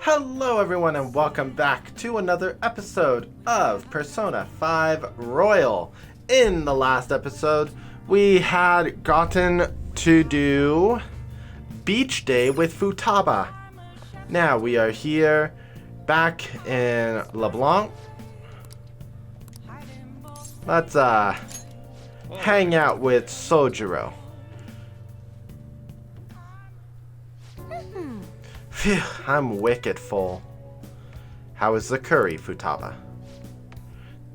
Hello everyone and welcome back to another episode of Persona 5 Royal. In the last episode, we had gotten to do Beach Day with Futaba. Now we are here back in LeBlanc. Let's hang out with Sojiro. Phew, I'm wicked full. How is the curry, Futaba?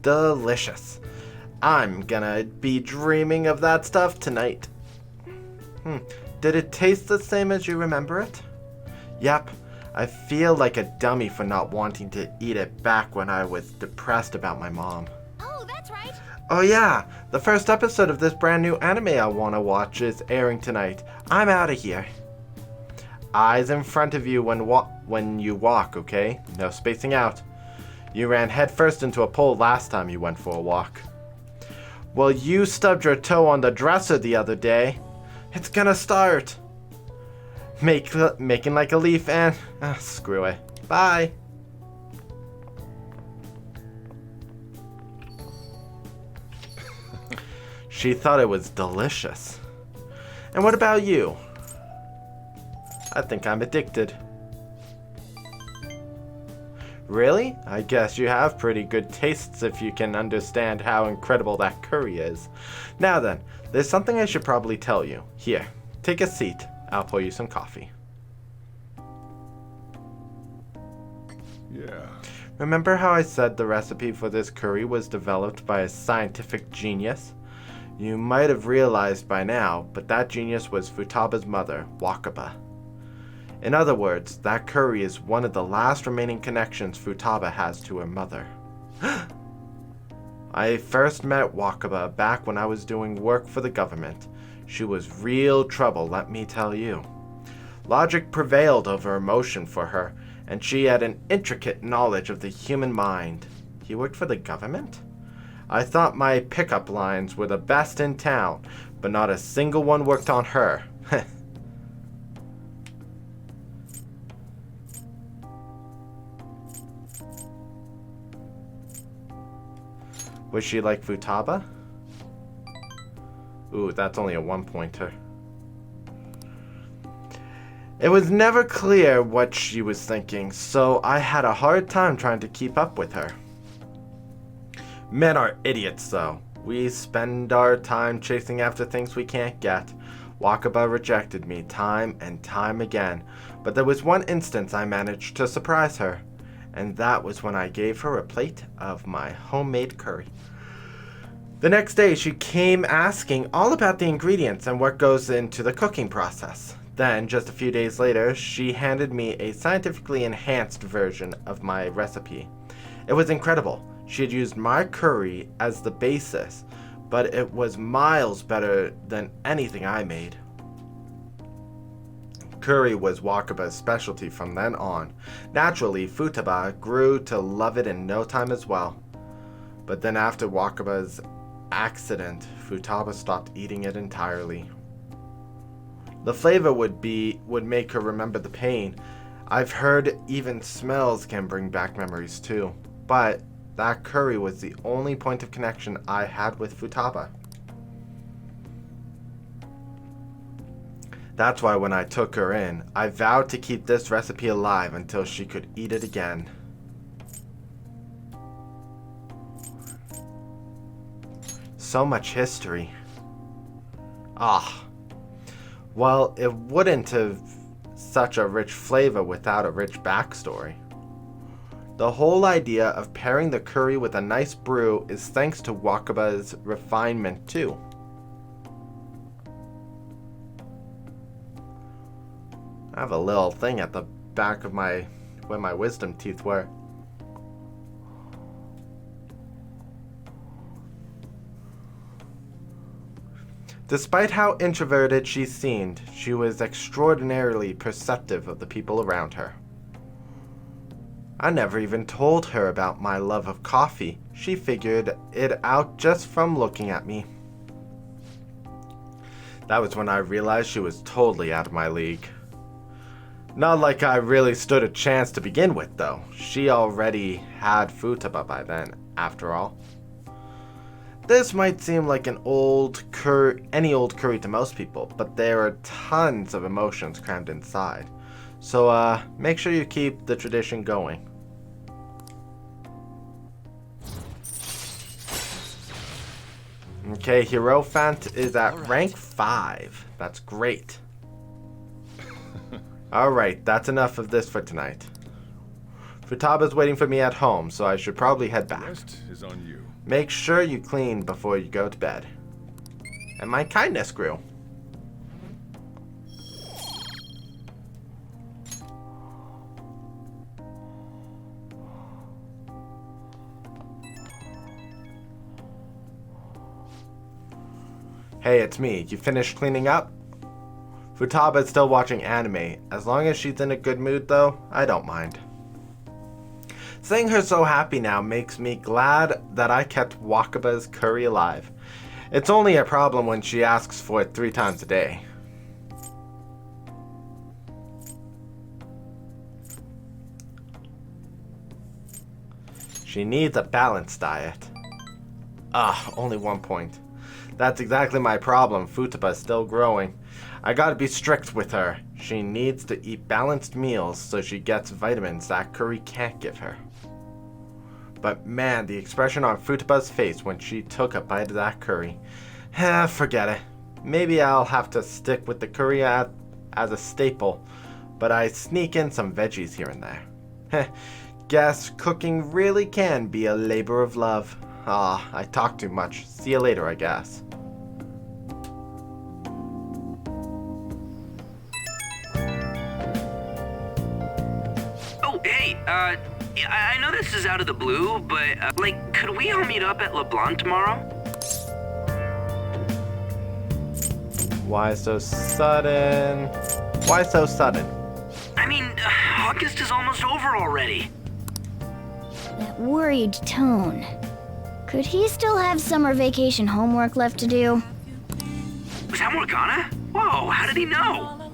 Delicious. I'm gonna be dreaming of that stuff tonight. Did it taste the same as you remember it? Yep. I feel like a dummy for not wanting to eat it back when I was depressed about my mom. Oh, that's right. Oh yeah, the first episode of this brand new anime I want to watch is airing tonight. I'm out of here. Eyes in front of you when you walk, okay? No spacing out. You ran headfirst into a pole last time you went for a walk. Well, you stubbed your toe on the dresser the other day. It's gonna start. Making like a leaf and... screw it. Bye. She thought it was delicious. And what about you? I think I'm addicted. Really? I guess you have pretty good tastes if you can understand how incredible that curry is. Now then, there's something I should probably tell you. Here, take a seat. I'll pour you some coffee. Yeah. Remember how I said the recipe for this curry was developed by a scientific genius? You might have realized by now, but that genius was Futaba's mother, Wakaba. In other words, that curry is one of the last remaining connections Futaba has to her mother. I first met Wakaba back when I was doing work for the government. She was real trouble, let me tell you. Logic prevailed over emotion for her, and she had an intricate knowledge of the human mind. You worked for the government? I thought my pickup lines were the best in town, but not a single one worked on her. Was she like Futaba? Ooh, that's only a one-pointer. It was never clear what she was thinking, so I had a hard time trying to keep up with her. Men are idiots, though. We spend our time chasing after things we can't get. Wakaba rejected me time and time again, but there was one instance I managed to surprise her. And that was when I gave her a plate of my homemade curry. The next day, she came asking all about the ingredients and what goes into the cooking process. Then, just a few days later, she handed me a scientifically enhanced version of my recipe. It was incredible. She had used my curry as the basis, but it was miles better than anything I made. Curry was Wakaba's specialty from then on. Naturally, Futaba grew to love it in no time as well. But then after Wakaba's accident, Futaba stopped eating it entirely. The flavor would make her remember the pain. I've heard even smells can bring back memories too. But that curry was the only point of connection I had with Futaba. That's why when I took her in, I vowed to keep this recipe alive until she could eat it again. So much history. Well, it wouldn't have such a rich flavor without a rich backstory. The whole idea of pairing the curry with a nice brew is thanks to Wakaba's refinement too. I have a little thing at the back of where my wisdom teeth were. Despite how introverted she seemed, she was extraordinarily perceptive of the people around her. I never even told her about my love of coffee. She figured it out just from looking at me. That was when I realized she was totally out of my league. Not like I really stood a chance to begin with, though. She already had Futaba by then, after all. This might seem like any old curry to most people, but there are tons of emotions crammed inside. So, make sure you keep the tradition going. Okay, Hierophant is at rank 5. That's great. Alright, that's enough of this for tonight. Futaba's waiting for me at home, so I should probably head back. The rest is on you. Make sure you clean before you go to bed. And my kindness grew. Hey, it's me. You finished cleaning up? Futaba is still watching anime. As long as she's in a good mood, though, I don't mind. Seeing her so happy now makes me glad that I kept Wakaba's curry alive. It's only a problem when she asks for it 3 times a day. She needs a balanced diet. Only 1 point. That's exactly my problem. Futaba is still growing. I gotta be strict with her. She needs to eat balanced meals so she gets vitamins that curry can't give her. But man, the expression on Futaba's face when she took a bite of that curry. Forget it. Maybe I'll have to stick with the curry as a staple, but I sneak in some veggies here and there. Guess cooking really can be a labor of love. I talk too much. See you later, I guess. Oh, hey, I know this is out of the blue, but, could we all meet up at LeBlanc tomorrow? Why so sudden? Why so sudden? I mean, August is almost over already. That worried tone. Could he still have summer vacation homework left to do? Was that Morgana? Whoa, how did he know?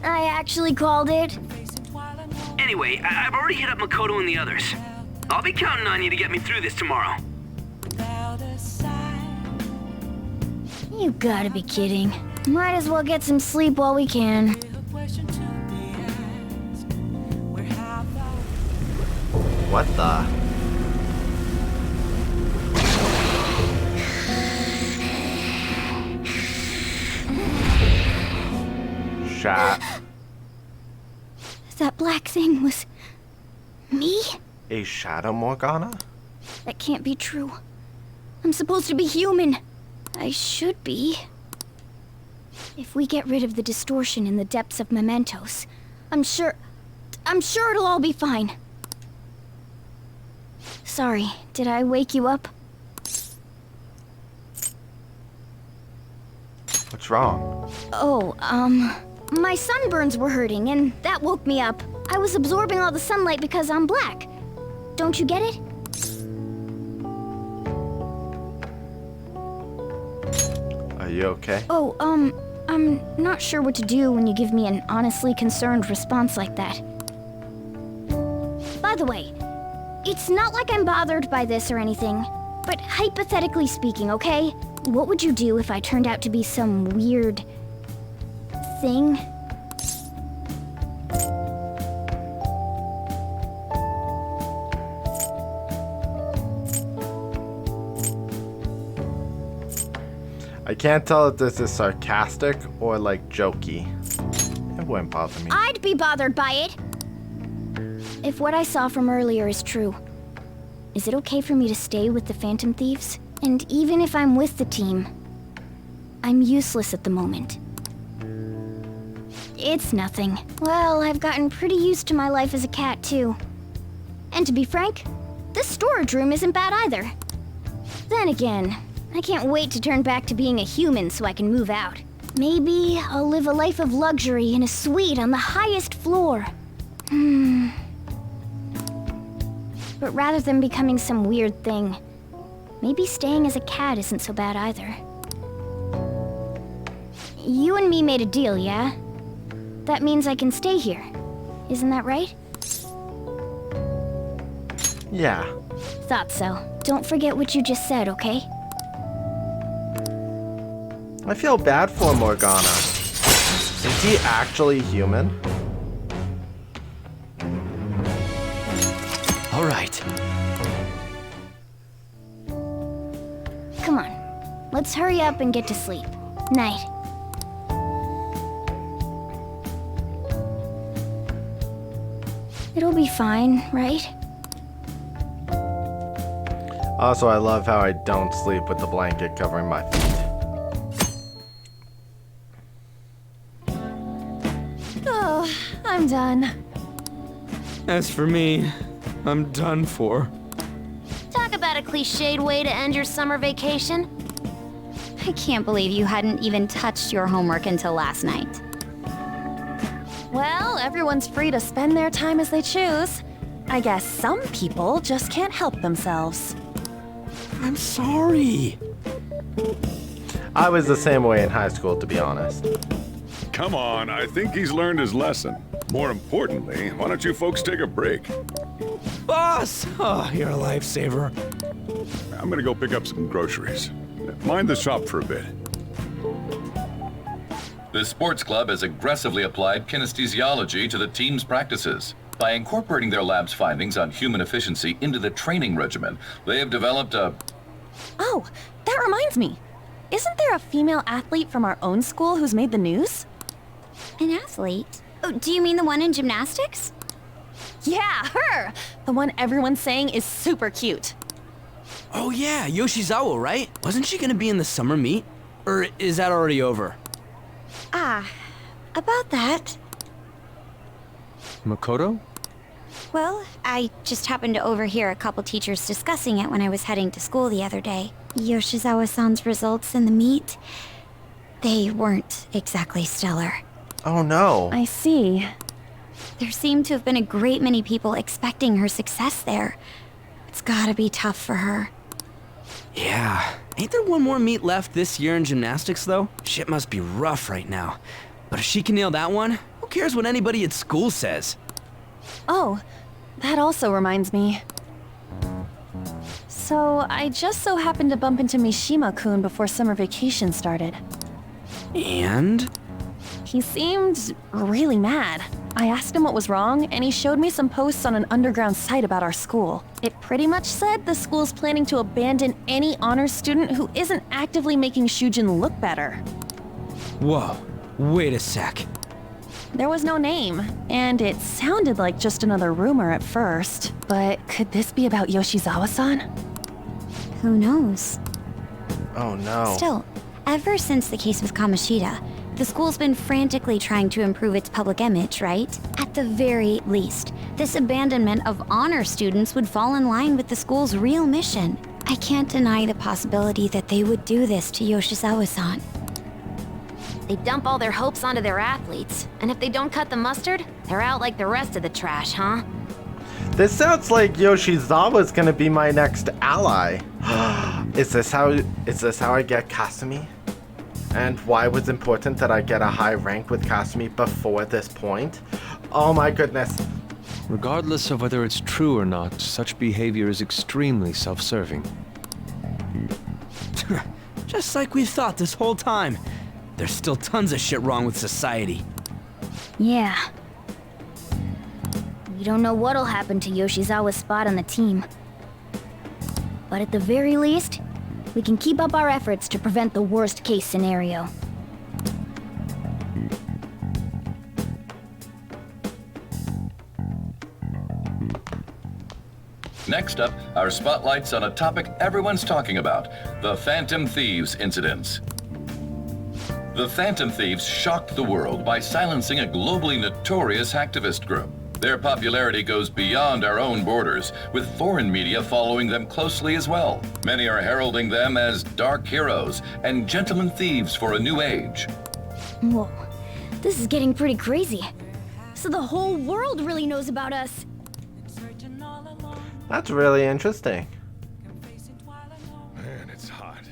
I actually called it. Anyway, I've already hit up Makoto and the others. I'll be counting on you to get me through this tomorrow. You gotta be kidding. Might as well get some sleep while we can. What the? Shot. That black thing was... me? A shadow, Morgana? That can't be true. I'm supposed to be human. I should be. If we get rid of the distortion in the depths of mementos, I'm sure it'll all be fine. Sorry, did I wake you up? What's wrong? Oh, my sunburns were hurting, and that woke me up. I was absorbing all the sunlight because I'm black. Don't you get it? Are you okay? Oh, I'm not sure what to do when you give me an honestly concerned response like that. By the way, it's not like I'm bothered by this or anything, but hypothetically speaking, okay? What would you do if I turned out to be some weird... thing? I can't tell if this is sarcastic or like jokey. It wouldn't bother me. I'd be bothered by it! If what I saw from earlier is true, is it okay for me to stay with the Phantom Thieves? And even if I'm with the team, I'm useless at the moment. It's nothing. Well, I've gotten pretty used to my life as a cat, too. And to be frank, this storage room isn't bad either. Then again, I can't wait to turn back to being a human so I can move out. Maybe I'll live a life of luxury in a suite on the highest floor. But rather than becoming some weird thing, maybe staying as a cat isn't so bad either. You and me made a deal, yeah? that means I can stay here. Isn't that right? Yeah. Thought so. Don't forget what you just said, okay? I feel bad for Morgana. Is he actually human? All right. Come on. Let's hurry up and get to sleep. Night. It'll be fine, right? Also, I love how I don't sleep with the blanket covering my feet. Oh, I'm done. As for me, I'm done for. Talk about a cliched way to end your summer vacation. I can't believe you hadn't even touched your homework until last night. Well, everyone's free to spend their time as they choose. I guess some people just can't help themselves. I'm sorry. I was the same way in high school, to be honest. Come on, I think he's learned his lesson. More importantly, why don't you folks take a break? Boss! Oh, you're a lifesaver. I'm gonna go pick up some groceries. Mind the shop for a bit. The sports club has aggressively applied kinesthesiology to the team's practices. By incorporating their lab's findings on human efficiency into the training regimen, they have developed a... Oh, that reminds me. Isn't there a female athlete from our own school who's made the news? An athlete? Oh, do you mean the one in gymnastics? Yeah, her! The one everyone's saying is super cute. Oh yeah, Yoshizawa, right? Wasn't she gonna be in the summer meet? Or is that already over? Ah, about that. Makoto? Well, I just happened to overhear a couple teachers discussing it when I was heading to school the other day. Yoshizawa-san's results in the meet, they weren't exactly stellar. Oh no. I see. There seemed to have been a great many people expecting her success there. It's gotta be tough for her. Yeah. Ain't there one more meet left this year in gymnastics, though? Shit must be rough right now. But if she can nail that one, who cares what anybody at school says? Oh, that also reminds me. So, I just so happened to bump into Mishima-kun before summer vacation started. And? He seemed really mad. I asked him what was wrong, and he showed me some posts on an underground site about our school. It pretty much said the school's planning to abandon any honors student who isn't actively making Shujin look better. Whoa, wait a sec. There was no name, and it sounded like just another rumor at first. But could this be about Yoshizawa-san? Who knows? Oh no. Still, ever since the case with Kamoshida, the school's been frantically trying to improve its public image, right? At the very least, this abandonment of honor students would fall in line with the school's real mission. I can't deny the possibility that they would do this to Yoshizawa-san. They dump all their hopes onto their athletes, and if they don't cut the mustard, they're out like the rest of the trash, huh? This sounds like Yoshizawa's gonna be my next ally. Is this how I get Kasumi? And why was it important that I get a high rank with Kasumi before this point? Oh my goodness. Regardless of whether it's true or not, such behavior is extremely self-serving. Just like we thought this whole time. There's still tons of shit wrong with society. Yeah. We don't know what'll happen to Yoshizawa's spot on the team. But at the very least, we can keep up our efforts to prevent the worst case scenario. Next up, our spotlight's on a topic everyone's talking about, the Phantom Thieves incidents. The Phantom Thieves shocked the world by silencing a globally notorious hacktivist group. Their popularity goes beyond our own borders, with foreign media following them closely as well. Many are heralding them as dark heroes and gentlemen thieves for a new age. Whoa, this is getting pretty crazy. So the whole world really knows about us. That's really interesting. Man, it's hot.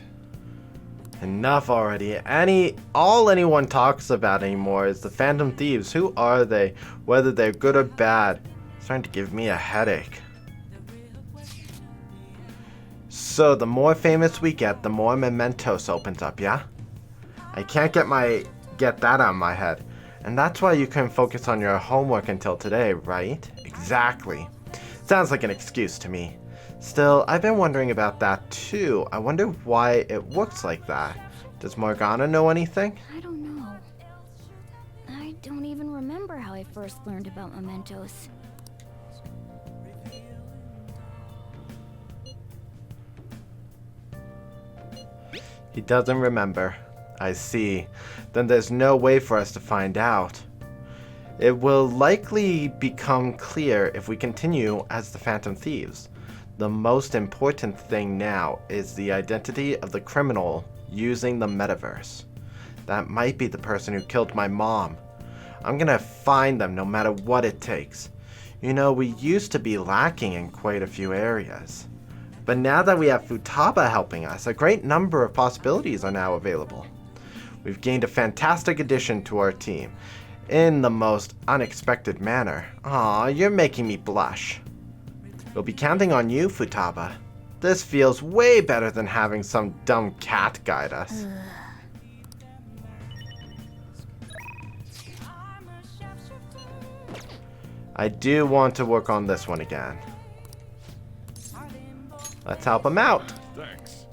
Enough already. All anyone talks about anymore is the Phantom Thieves. Who are they? Whether they're good or bad. It's starting to give me a headache. So the more famous we get, the more mementos opens up, yeah? I can't get that out of my head. And that's why you couldn't focus on your homework until today, right? Exactly. Sounds like an excuse to me. Still, I've been wondering about that too. I wonder why it looks like that. Does Morgana know anything? I don't know. I don't even remember how I first learned about mementos. He doesn't remember. I see. Then there's no way for us to find out. It will likely become clear if we continue as the Phantom Thieves. The most important thing now is the identity of the criminal using the metaverse. That might be the person who killed my mom. I'm gonna find them no matter what it takes. You know, we used to be lacking in quite a few areas. But now that we have Futaba helping us, a great number of possibilities are now available. We've gained a fantastic addition to our team, in the most unexpected manner. Aw, you're making me blush. We'll be counting on you, Futaba. This feels way better than having some dumb cat guide us. I do want to work on this one again. Let's help him out. Thanks.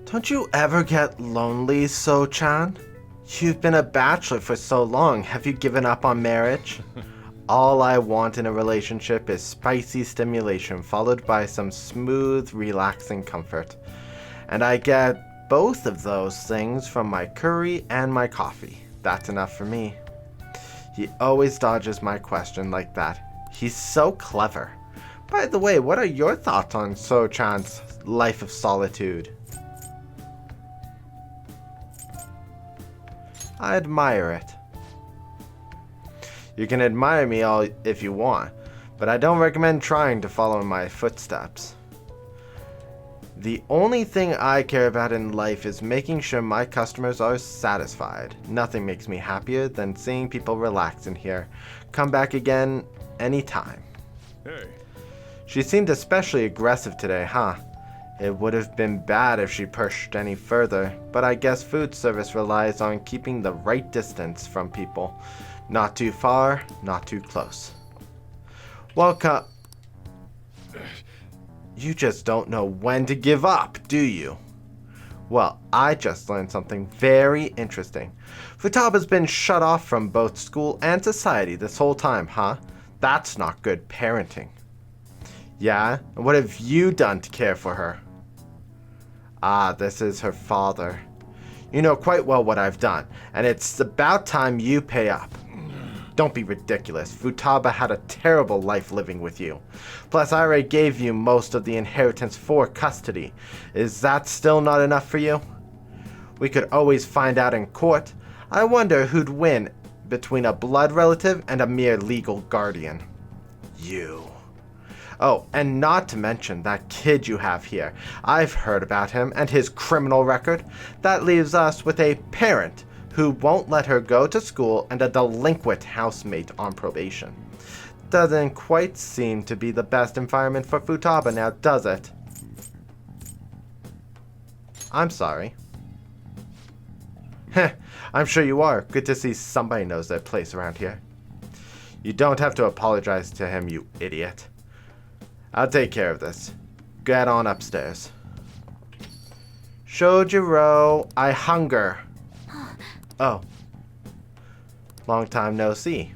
Don't you ever get lonely, So-chan? You've been a bachelor for so long. Have you given up on marriage? All I want in a relationship is spicy stimulation followed by some smooth, relaxing comfort. And I get both of those things from my curry and my coffee. That's enough for me. He always dodges my question like that. He's so clever. By the way, what are your thoughts on So-chan's life of solitude? I admire it. You can admire me all if you want, but I don't recommend trying to follow in my footsteps. The only thing I care about in life is making sure my customers are satisfied. Nothing makes me happier than seeing people relax in here. Come back again anytime. Hey. She seemed especially aggressive today, huh? It would have been bad if she pushed any further, but I guess food service relies on keeping the right distance from people. Not too far, not too close. Welcome. You just don't know when to give up, do you? Well, I just learned something very interesting. Futaba's been shut off from both school and society this whole time, huh? That's not good parenting. Yeah? And what have you done to care for her? Ah, this is her father. You know quite well what I've done, and it's about time you pay up. Don't be ridiculous. Futaba had a terrible life living with you. Plus, I already gave you most of the inheritance for custody. Is that still not enough for you? We could always find out in court. I wonder who'd win between a blood relative and a mere legal guardian. You. Oh, and not to mention that kid you have here. I've heard about him and his criminal record. That leaves us with a parent who won't let her go to school and a delinquent housemate on probation. Doesn't quite seem to be the best environment for Futaba now, does it? I'm sorry. Heh, I'm sure you are. Good to see somebody knows their place around here. You don't have to apologize to him, you idiot. I'll take care of this. Get on upstairs. Shojiro, I hunger. Oh. Long time no see.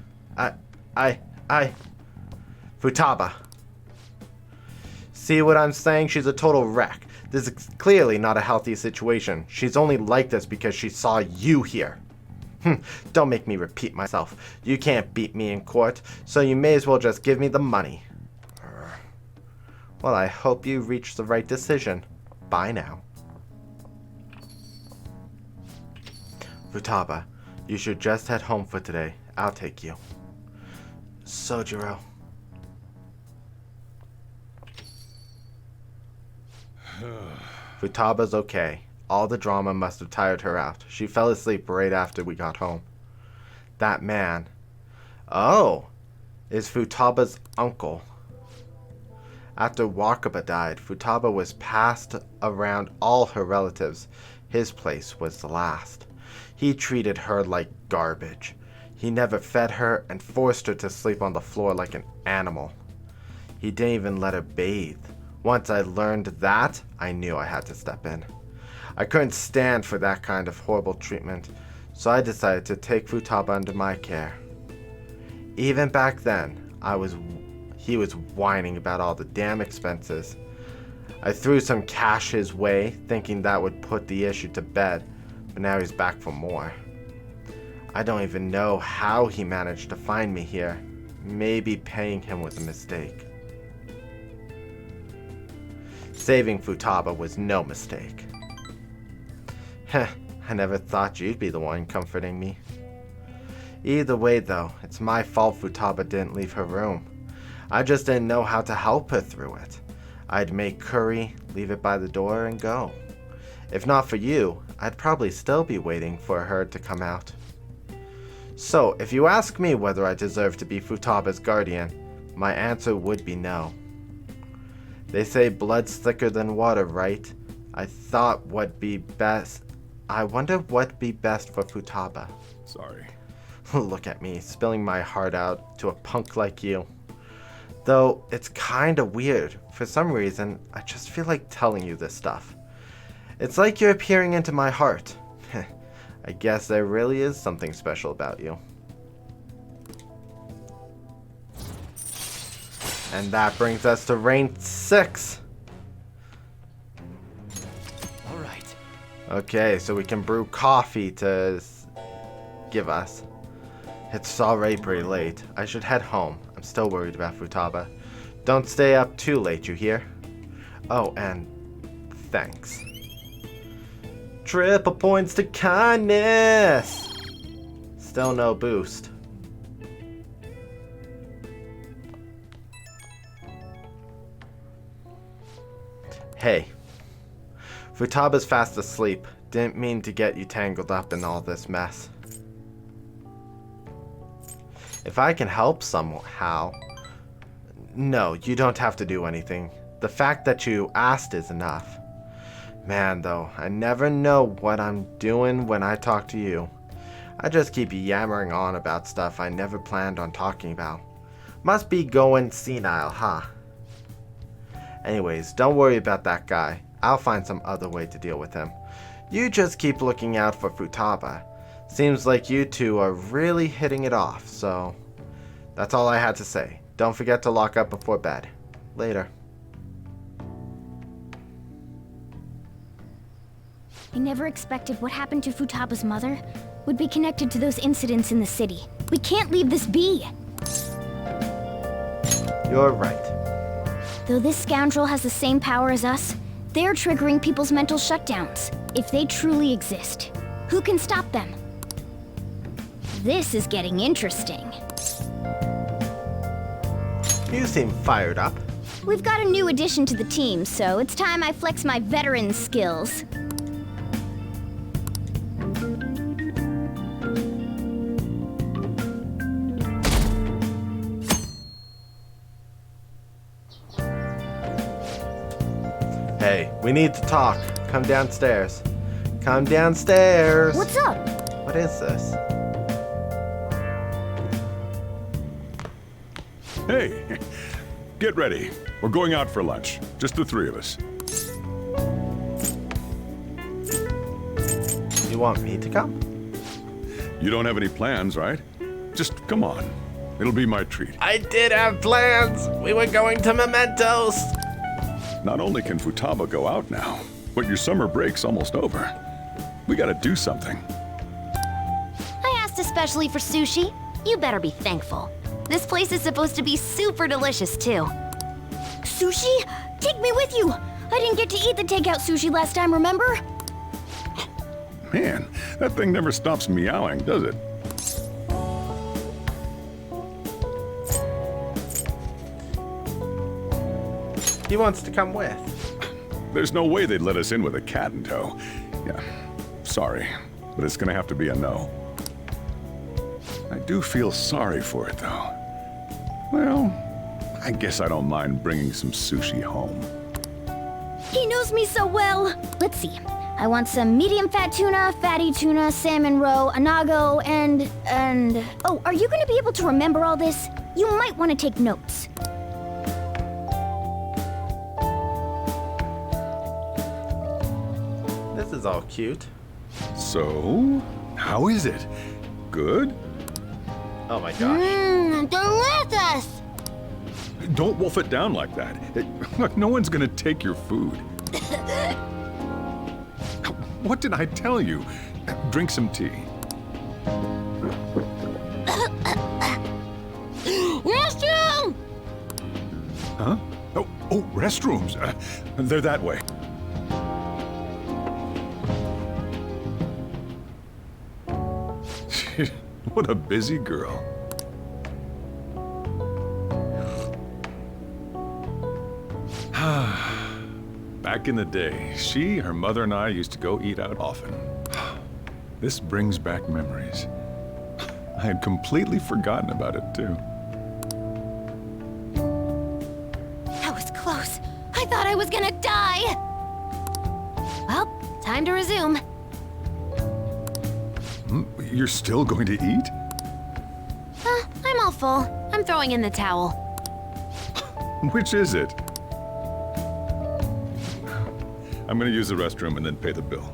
Futaba. See what I'm saying? She's a total wreck. This is clearly not a healthy situation. She's only like this because she saw you here. Don't make me repeat myself. You can't beat me in court, so you may as well just give me the money. Well, I hope you reach the right decision. Bye now. Futaba, you should just head home for today. I'll take you. Sojiro. Futaba's okay. All the drama must have tired her out. She fell asleep right after we got home. That man, oh, is Futaba's uncle. After Wakaba died, Futaba was passed around all her relatives. His place was the last. He treated her like garbage. He never fed her and forced her to sleep on the floor like an animal. He didn't even let her bathe. Once I learned that, I knew I had to step in. I couldn't stand for that kind of horrible treatment, so I decided to take Futaba under my care. Even back then, he was whining about all the damn expenses. I threw some cash his way, thinking that would put the issue to bed, but now he's back for more. I don't even know how he managed to find me here. Maybe paying him was a mistake. Saving Futaba was no mistake. Heh, I never thought you'd be the one comforting me. Either way though, it's my fault Futaba didn't leave her room. I just didn't know how to help her through it. I'd make curry, leave it by the door, and go. If not for you, I'd probably still be waiting for her to come out. So, if you ask me whether I deserve to be Futaba's guardian, my answer would be no. They say blood's thicker than water, right? I wonder what'd be best for Futaba. Sorry. Look at me, spilling my heart out to a punk like you. Though, it's kinda weird. For some reason, I just feel like telling you this stuff. It's like you're peering into my heart. I guess there really is something special about you. And that brings us to Reign 6. Alright. Okay, so we can brew coffee to give us. It's already pretty late. I should head home. I'm still worried about Futaba. Don't stay up too late, you hear? Oh, and thanks. Triple points to kindness! Still no boost. Hey. Futaba's fast asleep. Didn't mean to get you tangled up in all this mess. If I can help somehow... No, you don't have to do anything. The fact that you asked is enough. Man, though, I never know what I'm doing when I talk to you. I just keep yammering on about stuff I never planned on talking about. Must be going senile, huh? Anyways, don't worry about that guy. I'll find some other way to deal with him. You just keep looking out for Futaba. Seems like you two are really hitting it off, so... That's all I had to say. Don't forget to lock up before bed. Later. I never expected what happened to Futaba's mother would be connected to those incidents in the city. We can't leave this be! You're right. Though this scoundrel has the same power as us, they're triggering people's mental shutdowns. If they truly exist, who can stop them? This is getting interesting. You seem fired up. We've got a new addition to the team, so it's time I flex my veteran skills. Hey, we need to talk. Come downstairs. Come downstairs. What's up? What is this? Hey, get ready. We're going out for lunch. Just the three of us. You want me to come? You don't have any plans, right? Just come on. It'll be my treat. I did have plans. We were going to Mementos. Not only can Futaba go out now, but your summer break's almost over. We gotta do something. I asked especially for sushi. You better be thankful. This place is supposed to be super delicious, too. Sushi? Take me with you! I didn't get to eat the takeout sushi last time, remember? Man, that thing never stops meowing, does it? He wants to come with. There's no way they'd let us in with a cat in tow. Yeah, sorry, but it's gonna have to be a no. I do feel sorry for it, though. Well, I guess I don't mind bringing some sushi home. He knows me so well. Let's see. I want some medium fat tuna, fatty tuna, salmon roe, anago, and... Oh, are you gonna be able to remember all this? You might want to take notes. This is all cute. So, how is it? Good? Oh my gosh. Delicious! Don't wolf it down like that. Look, no one's gonna take your food. What did I tell you? Drink some tea. Restroom! Huh? Oh, restrooms. They're that way. What a busy girl. Back in the day, she, her mother, and I used to go eat out often. This brings back memories. I had completely forgotten about it, too. That was close. I thought I was gonna die. Well, time to resume. You're still going to eat? I'm all full. I'm throwing in the towel. Which is it? I'm gonna use the restroom and then pay the bill.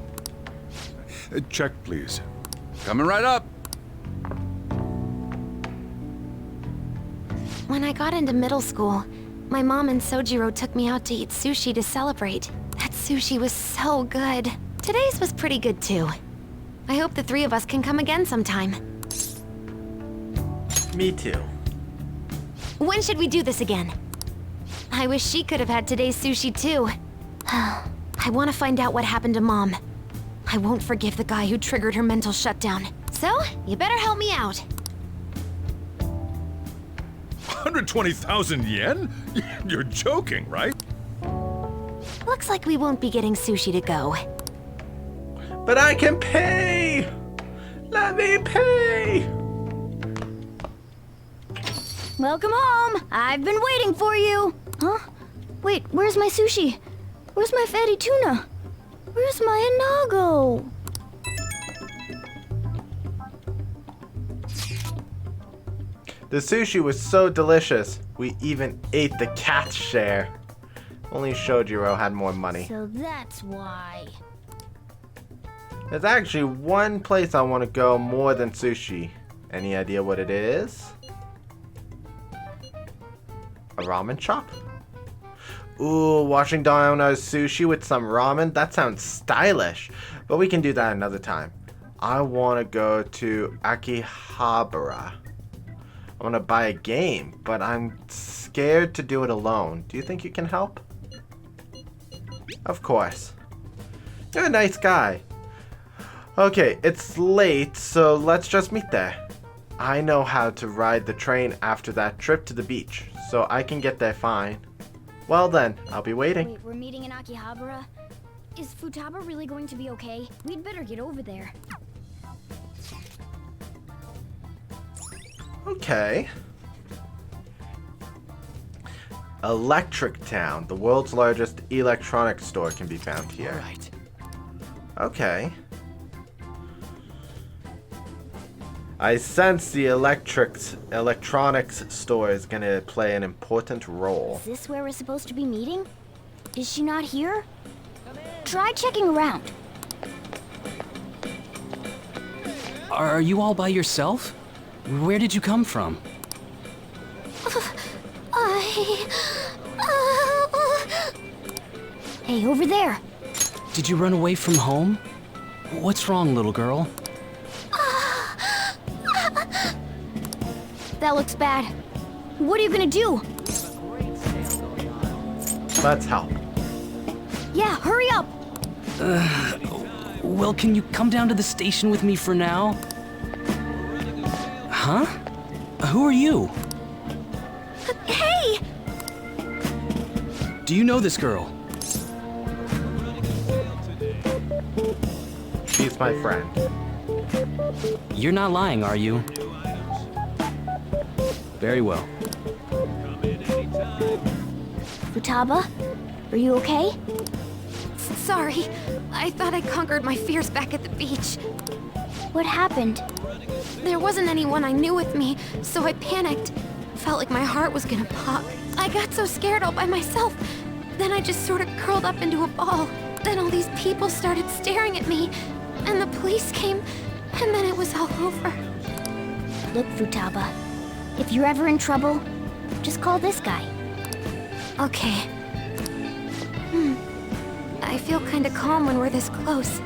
Check, please. Coming right up. When I got into middle school, my mom and Sojiro took me out to eat sushi to celebrate. That sushi was so good. Today's was pretty good too. I hope the three of us can come again sometime. Me too. When should we do this again? I wish she could have had today's sushi too. I want to find out what happened to Mom. I won't forgive the guy who triggered her mental shutdown. So, you better help me out. 120,000 yen? You're joking, right? Looks like we won't be getting sushi to go. But I can pay! Let me pay! Welcome home! I've been waiting for you! Huh? Wait, where's my sushi? Where's my fatty tuna? Where's my anago? The sushi was so delicious, we even ate the cat's share. Only Shojiro had more money. So that's why. There's actually one place I want to go more than sushi. Any idea what it is? A ramen shop? Ooh, washing down our sushi with some ramen? That sounds stylish. But we can do that another time. I want to go to Akihabara. I want to buy a game, but I'm scared to do it alone. Do you think you can help? Of course. You're a nice guy. Okay, it's late, so let's just meet there. I know how to ride the train after that trip to the beach, so I can get there fine. Well then, I'll be waiting. Wait, we're meeting in Akihabara? Is Futaba really going to be okay? We'd better get over there. Okay. Electric Town, the world's largest electronics store, can be found here. All right. Okay. I sense the electronics store is gonna play an important role. Is this where we're supposed to be meeting? Is she not here? Try checking around. Are you all by yourself? Where did you come from? Hey, over there. Did you run away from home? What's wrong, little girl? That looks bad. What are you gonna do? Let's help. Yeah, hurry up. Well, can you come down to the station with me for now? Huh? Who are you? Hey! Do you know this girl? He's my friend. You're not lying, are you? Very well. Futaba, are you okay? Sorry, I thought I conquered my fears back at the beach. What happened? There wasn't anyone I knew with me, so I panicked. Felt like my heart was gonna pop. I got so scared all by myself. Then I just sort of curled up into a ball. Then all these people started staring at me, and the police came, and then it was all over. Look, Futaba, if you're ever in trouble, just call this guy. Okay. I feel kinda calm when we're this close.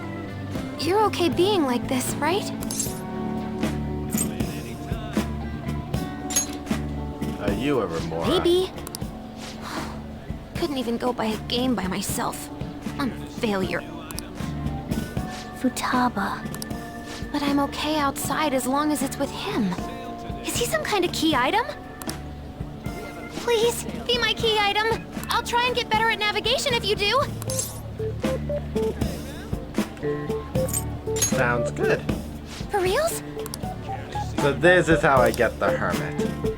You're okay being like this, right? Are you a remora? Maybe. Couldn't even go by a game by myself. I'm a failure. Futaba. But I'm okay outside as long as it's with him. Is he some kind of key item? Please, be my key item. I'll try and get better at navigation if you do. Sounds good. For reals? So this is how I get the Hermit.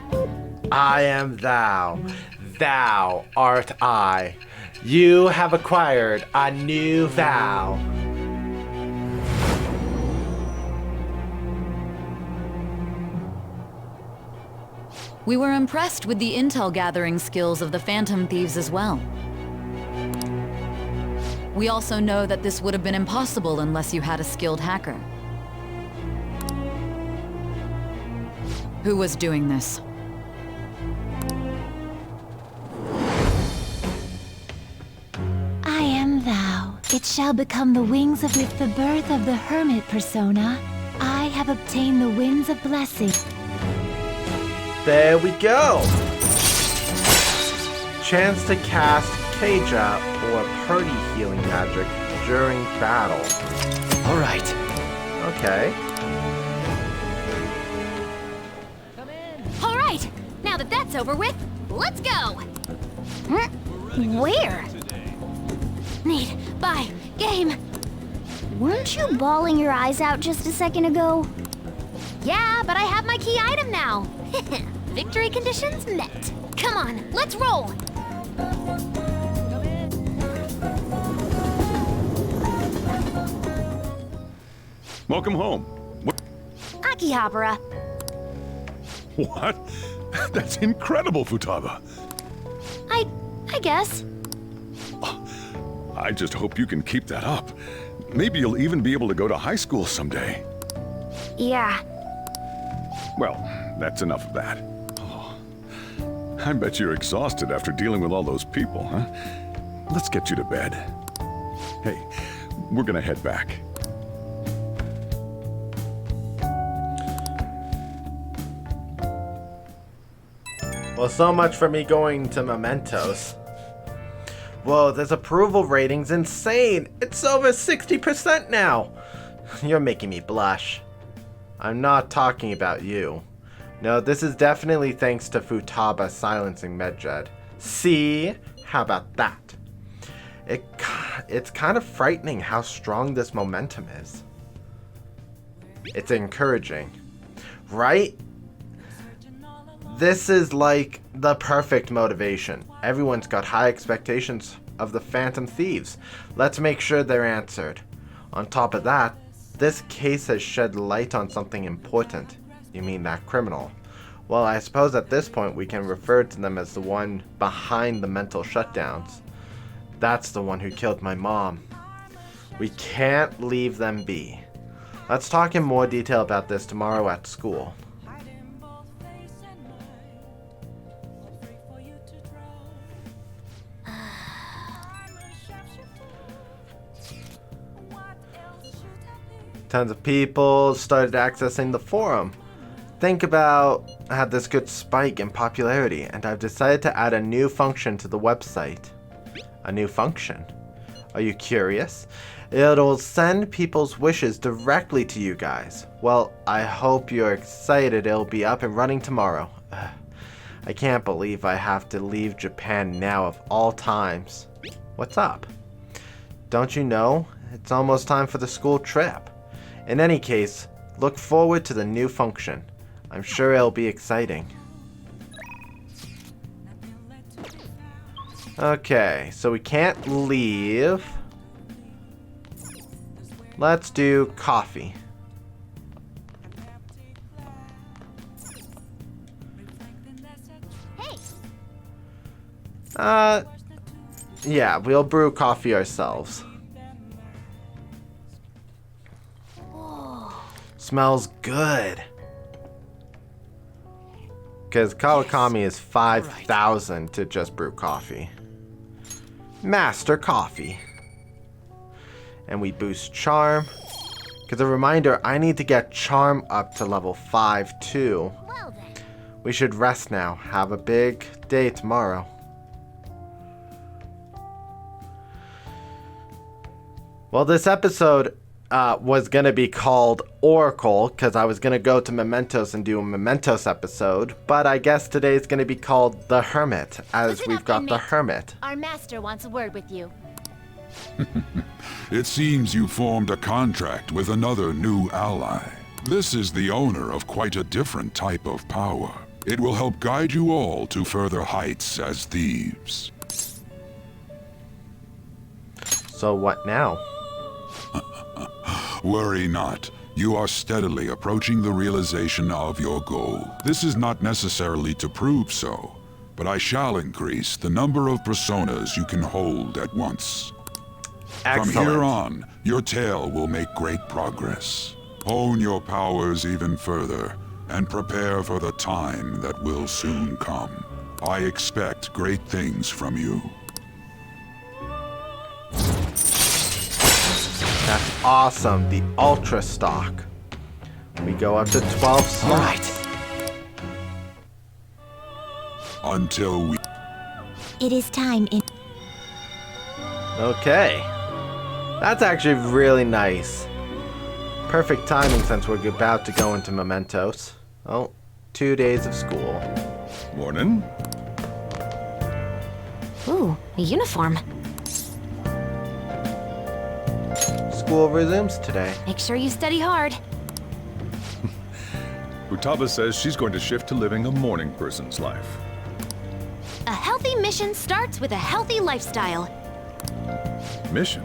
I am thou. Thou art I. You have acquired a new vow. We were impressed with the intel gathering skills of the Phantom Thieves as well. We also know that this would have been impossible unless you had a skilled hacker. Who was doing this? I am thou. It shall become the wings of with the birth of the Hermit persona. I have obtained the winds of blessing. There we go. Chance to cast Keija or party healing magic during battle. All right. Okay. All right, now that that's over with, let's go. Where? Need, buy, game. Weren't you bawling your eyes out just a second ago? Yeah, but I have my key item now. Victory conditions met. Come on, let's roll. Welcome home. Akihabara. What? That's incredible, Futaba. I guess. I just hope you can keep that up. Maybe you'll even be able to go to high school someday. Yeah. Well, that's enough of that. Oh, I bet you're exhausted after dealing with all those people, huh? Let's get you to bed. Hey, we're gonna head back. Well, so much for me going to Mementos. Whoa, this approval rating's insane! It's over 60% now! You're making me blush. I'm not talking about you. No, this is definitely thanks to Futaba silencing Medjed. See? How about that? It's kind of frightening how strong this momentum is. It's encouraging. Right? This is like the perfect motivation. Everyone's got high expectations of the Phantom Thieves. Let's make sure they're answered. On top of that, this case has shed light on something important. You mean that criminal? Well, I suppose at this point we can refer to them as the one behind the mental shutdowns. That's the one who killed my mom. We can't leave them be. Let's talk in more detail about this tomorrow at school. Tons of people started accessing the forum. Think about had this good spike in popularity, and I've decided to add a new function to the website. A new function? Are you curious? It'll send people's wishes directly to you guys. Well, I hope you're excited. It'll be up and running tomorrow. I can't believe I have to leave Japan now of all times. What's up? Don't you know? it's almost time for the school trip. In any case, look forward to the new function. I'm sure it'll be exciting. Okay, so we can't leave. Let's do coffee. Yeah, we'll brew coffee ourselves. Smells good. Because Kawakami is 5,000 to just brew coffee. Master coffee. And we boost charm. Because a reminder, I need to get charm up to level 5 too. We should rest now. Have a big day tomorrow. Well, this episode was going to be called Oracle because I was going to go to Mementos and do a Mementos episode. But I guess today's going to be called The Hermit as we've got the Hermit. Our master wants a word with you. It seems you formed a contract with another new ally. This is the owner of quite a different type of power. It will help guide you all to further heights as thieves. So what now? Worry not. You are steadily approaching the realization of your goal. This is not necessarily to prove so, but I shall increase the number of personas you can hold at once. Excellent. From here on, your tale will make great progress. Hone your powers even further, and prepare for the time that will soon come. I expect great things from you. That's awesome. The Ultra Stock. We go up to 12 slots. All right. Until we... It is time in... Okay. That's actually really nice. Perfect timing since we're about to go into Mementos. Oh, 2 days of school. Morning. Ooh, a uniform. School resumes today. Make sure you study hard. Futaba says she's going to shift to living a morning person's life. A healthy mission starts with a healthy lifestyle. Mission?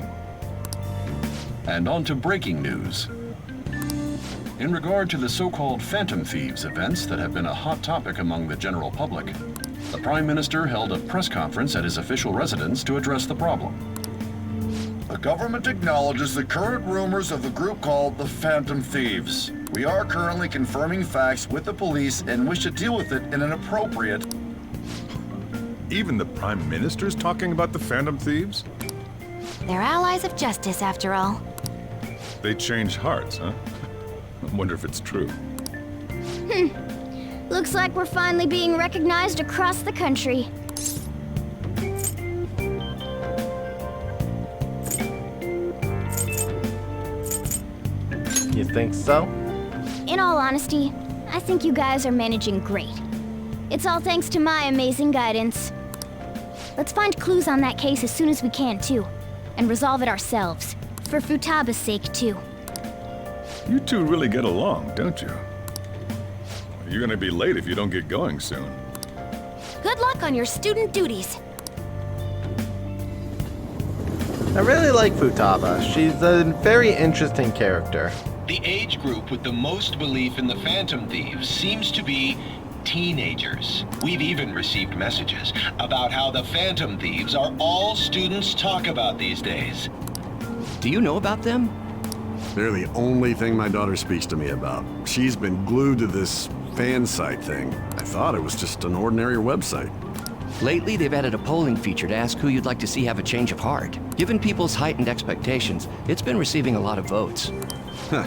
And on to breaking news. In regard to the so-called Phantom Thieves events that have been a hot topic among the general public, the Prime Minister held a press conference at his official residence to address the problem. The government acknowledges the current rumors of the group called the Phantom Thieves. We are currently confirming facts with the police and wish to deal with it in an appropriate... Even the Prime Minister's talking about the Phantom Thieves? They're allies of justice, after all. They change hearts, huh? I wonder if it's true. Looks like we're finally being recognized across the country. You think so? In all honesty, I think you guys are managing great. It's all thanks to my amazing guidance. Let's find clues on that case as soon as we can, too. And resolve it ourselves. For Futaba's sake, too. You two really get along, don't you? You're gonna be late if you don't get going soon. Good luck on your student duties. I really like Futaba. She's a very interesting character. The age group with the most belief in the Phantom Thieves seems to be teenagers. We've even received messages about how the Phantom Thieves are all students talk about these days. Do you know about them? They're the only thing my daughter speaks to me about. She's been glued to this fan site thing. I thought it was just an ordinary website. Lately, they've added a polling feature to ask who you'd like to see have a change of heart. Given people's heightened expectations, it's been receiving a lot of votes. Huh.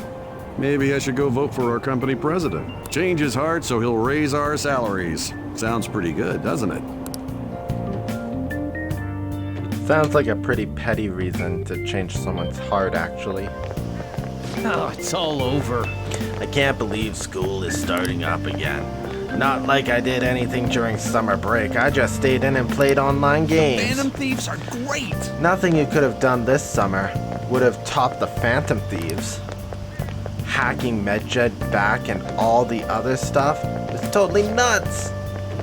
Maybe I should go vote for our company president. Change his heart so he'll raise our salaries. Sounds pretty good, doesn't it? Sounds like a pretty petty reason to change someone's heart, actually. Oh, it's all over. I can't believe school is starting up again. Not like I did anything during summer break. I just stayed in and played online games. Phantom Thieves are great! Nothing you could have done this summer. would have topped the Phantom Thieves. Hacking Medjed back and all the other stuff was totally nuts.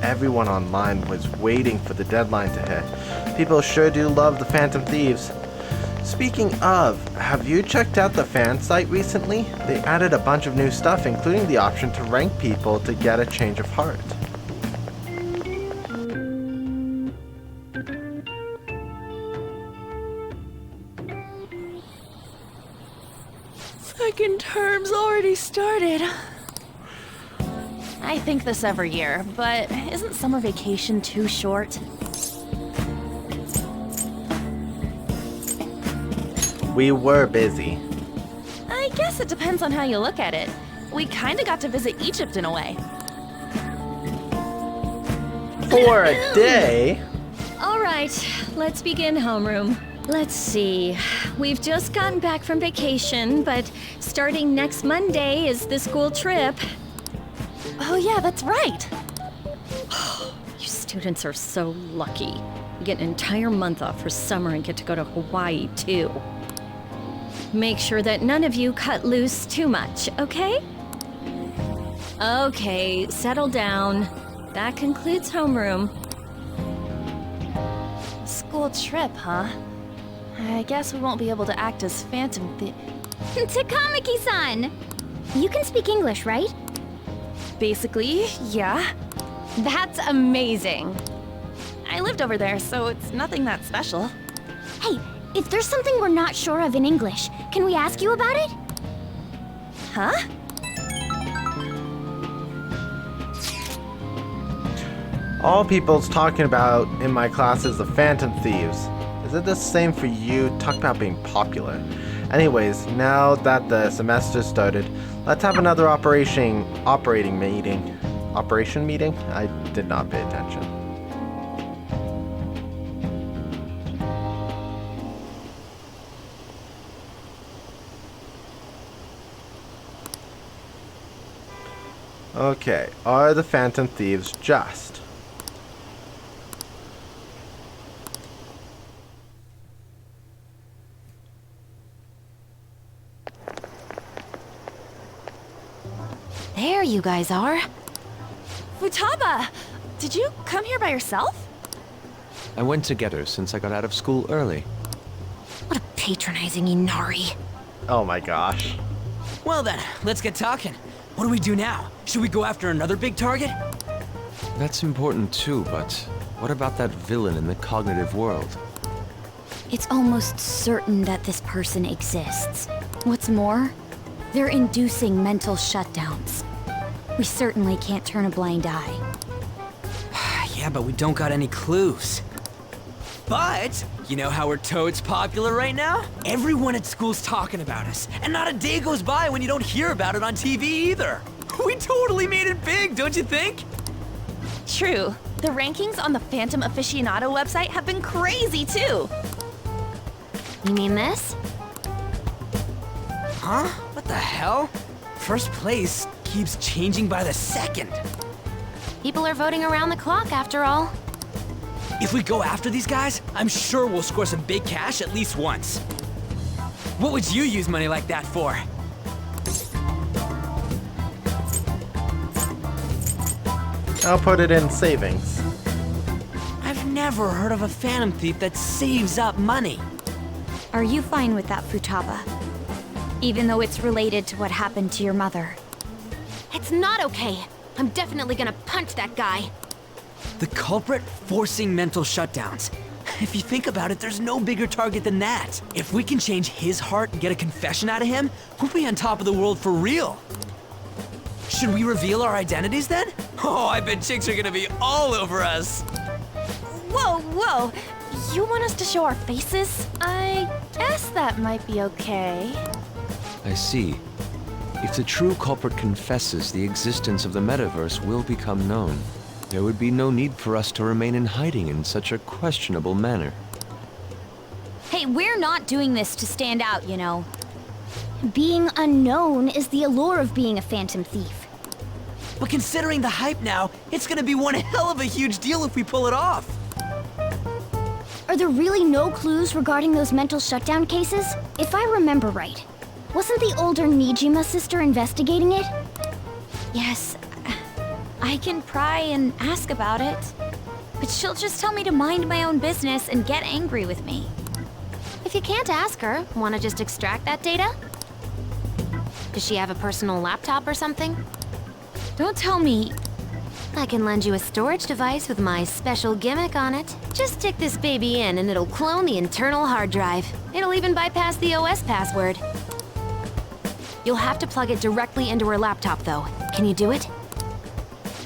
Everyone online was waiting for the deadline to hit. People sure do love the Phantom Thieves. Speaking of, have you checked out the fan site recently? They added a bunch of new stuff, including the option to rank people to get a change of heart. Second term's already started. I think this every year, but isn't summer vacation too short? We were busy. I guess it depends on how you look at it. We kinda got to visit Egypt in a way. For a day? All right, let's begin homeroom. Let's see. We've just gotten back from vacation, but starting next Monday is the school trip. Oh yeah, that's right. You students are so lucky. You get an entire month off for summer and get to go to Hawaii, too. Make sure that none of you cut loose too much, okay? Okay, settle down. That concludes homeroom. School trip, huh? I guess we won't be able to act as Phantom Takamaki-san! You can speak English, right? Basically, yeah. That's amazing. I lived over there, so it's nothing that special. Hey, if there's something we're not sure of in English, can we ask you about it? Huh? All people's talking about in my class is the Phantom Thieves. Is it the same for you? Talk about being popular. Anyways, now that the semester started, let's have another operation meeting. Operation meeting? I did not pay attention. Okay, are the Phantom Thieves just? There you guys are. Futaba! Did you come here by yourself? I went to get her since I got out of school early. What a patronizing Inari. Oh my gosh. Well then, let's get talking. What do we do now? Should we go after another big target? That's important too, but what about that villain in the cognitive world? It's almost certain that this person exists. What's more, they're inducing mental shutdowns. We certainly can't turn a blind eye. Yeah, but we don't got any clues. But, you know how we're totes popular right now? Everyone at school's talking about us, and not a day goes by when you don't hear about it on TV either. We totally made it big, don't you think? True. The rankings on the Phantom Aficionado website have been crazy too. You mean this? Huh? What the hell? First place keeps changing by the second. People are voting around the clock, after all. If we go after these guys, I'm sure we'll score some big cash at least once. What would you use money like that for? I'll put it in savings. I've never heard of a Phantom Thief that saves up money. Are you fine with that, Futaba? Even though it's related to what happened to your mother. It's not okay. I'm definitely gonna punch that guy. The culprit forcing mental shutdowns. If you think about it, there's no bigger target than that. If we can change his heart and get a confession out of him, we'll be on top of the world for real. Should we reveal our identities then? Oh, I bet chicks are gonna be all over us. Whoa, whoa! You want us to show our faces? I guess that might be okay. I see. If the true culprit confesses, the existence of the metaverse will become known. There would be no need for us to remain in hiding in such a questionable manner. Hey, we're not doing this to stand out, you know. Being unknown is the allure of being a Phantom Thief. But considering the hype now, it's gonna be one hell of a huge deal if we pull it off. Are there really no clues regarding those mental shutdown cases? If I remember right, wasn't the older Nijima sister investigating it? Yes, I can pry and ask about it. But she'll just tell me to mind my own business and get angry with me. If you can't ask her, want to just extract that data? Does she have a personal laptop or something? Don't tell me. I can lend you a storage device with my special gimmick on it. Just stick this baby in and it'll clone the internal hard drive. It'll even bypass the OS password. You'll have to plug it directly into her laptop though. Can you do it?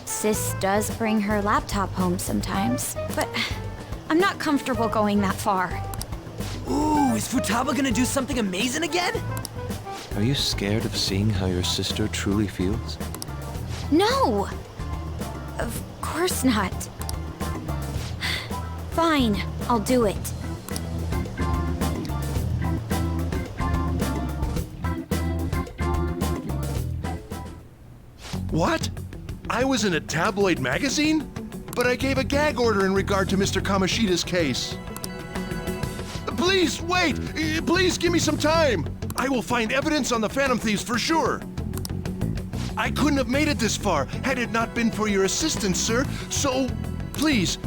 Sis does bring her laptop home sometimes, but I'm not comfortable going that far. Ooh, is Futaba gonna do something amazing again? Are you scared of seeing how your sister truly feels? No! Of course not. Fine, I'll do it. What? I was in a tabloid magazine? But I gave a gag order in regard to Mr. Kamoshida's case. Please, wait! Please give me some time! I will find evidence on the Phantom Thieves for sure. I couldn't have made it this far had it not been for your assistance, sir. So, please,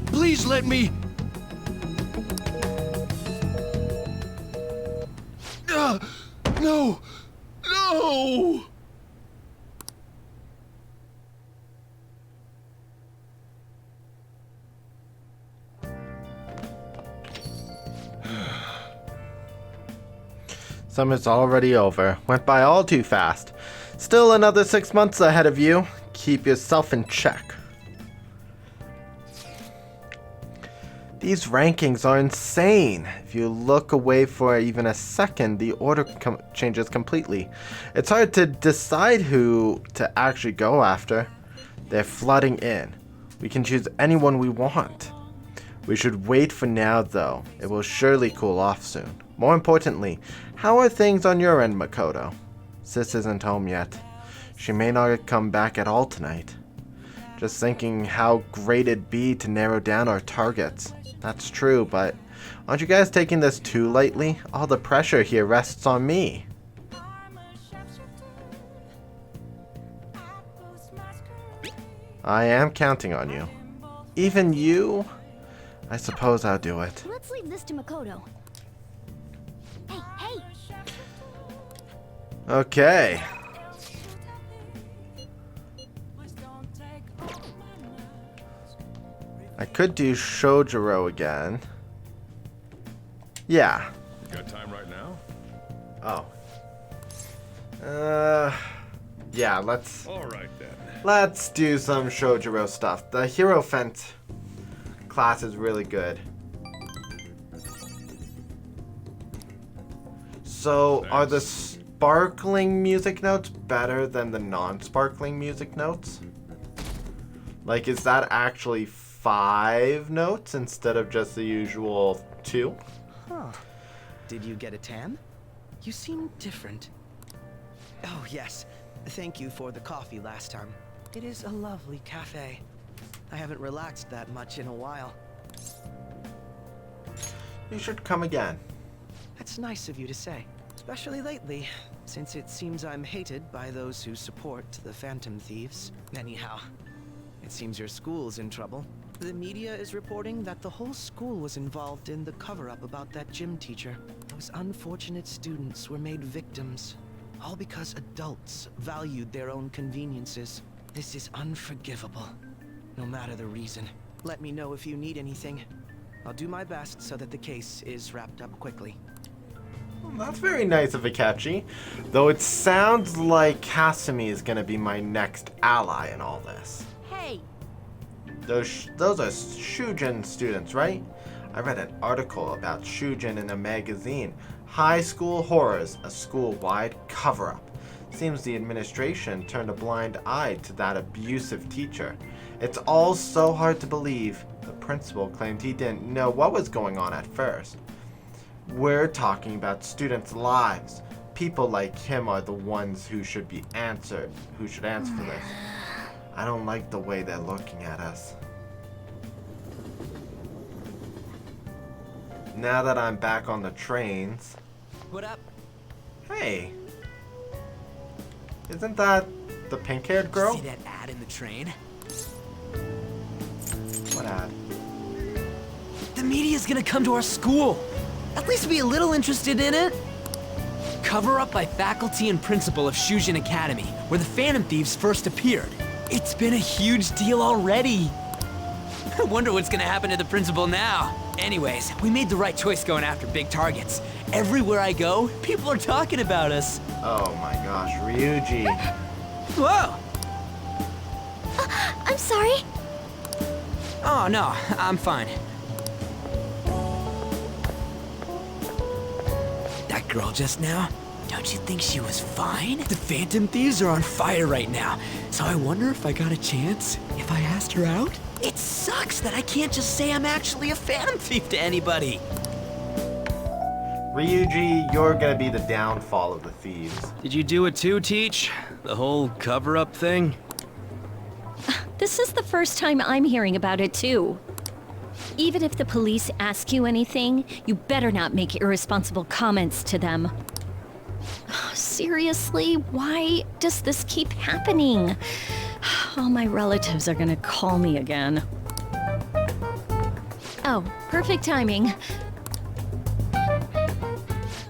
please let me... No! No! Summer's already over. Went by all too fast. Still another 6 months ahead of you. Keep yourself in check. These rankings are insane. If you look away for even a second, the order changes completely. It's hard to decide who to actually go after. They're flooding in. We can choose anyone we want. We should wait for now, though. It will surely cool off soon. More importantly, how are things on your end, Makoto? Sis isn't home yet. She may not come back at all tonight. Just thinking how great it'd be to narrow down our targets. That's true, but aren't you guys taking this too lightly? All the pressure here rests on me. I am counting on you. Even you? I suppose I'll do it. Let's leave this to Makoto. Hey, hey! Okay. I could do Shojiro again. Yeah. You got time right now? Oh. Yeah, let's... Alright then. Let's do some Shojiro stuff. The Hierophant class is really good. So, are the sparkling music notes better than the non-sparkling music notes? Like, is that actually 5 notes instead of just the usual 2? Huh. Did you get a tan? You seem different. Oh, yes. Thank you for the coffee last time. It is a lovely cafe. I haven't relaxed that much in a while. You should come again. That's nice of you to say. Especially lately, since it seems I'm hated by those who support the Phantom Thieves. Anyhow, it seems your school's in trouble. The media is reporting that the whole school was involved in the cover-up about that gym teacher. Those unfortunate students were made victims, all because adults valued their own conveniences. This is unforgivable, no matter the reason. Let me know if you need anything. I'll do my best so that the case is wrapped up quickly. That's very nice of Akechi. Though it sounds like Kasumi is gonna be my next ally in all this. Hey! Those are Shujin students, right? I read an article about Shujin in a magazine. High School Horrors, a school-wide cover-up. Seems the administration turned a blind eye to that abusive teacher. It's all so hard to believe. The principal claimed he didn't know what was going on at first. We're talking about students' lives. People like him are the ones who should answer for this. I don't like the way they're looking at us. Now that I'm back on the trains... What up? Hey. Isn't that the pink-haired girl? See that ad in the train? What ad? The media's gonna come to our school. At least be a little interested in it. Cover up by faculty and principal of Shujin Academy, where the Phantom Thieves first appeared. It's been a huge deal already. I wonder what's gonna happen to the principal now. Anyways, we made the right choice going after big targets. Everywhere I go, people are talking about us. Oh my gosh, Ryuji. Whoa! I'm sorry. Oh no, I'm fine. That girl just now, don't you think she was fine? The Phantom Thieves are on fire right now, so I wonder if I got a chance if I asked her out? It sucks that I can't just say I'm actually a Phantom Thief to anybody. Ryuji, you're gonna be the downfall of the thieves. Did you do it too, Teach? The whole cover-up thing? This is the first time I'm hearing about it, too. Even if the police ask you anything, you better not make irresponsible comments to them. Seriously, why does this keep happening? All my relatives are gonna call me again. Oh, perfect timing.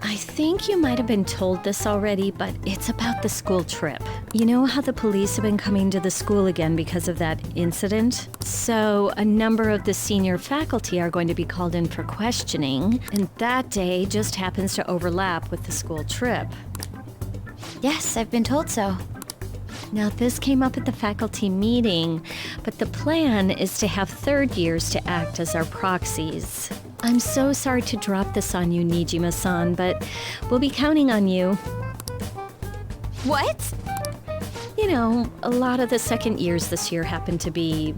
I think you might have been told this already, but it's about the school trip. You know how the police have been coming to the school again because of that incident? So a number of the senior faculty are going to be called in for questioning, and that day just happens to overlap with the school trip. Yes, I've been told so. Now, this came up at the faculty meeting, but the plan is to have third years to act as our proxies. I'm so sorry to drop this on you, Nijima-san, but we'll be counting on you. What? You know, a lot of the second years this year happen to be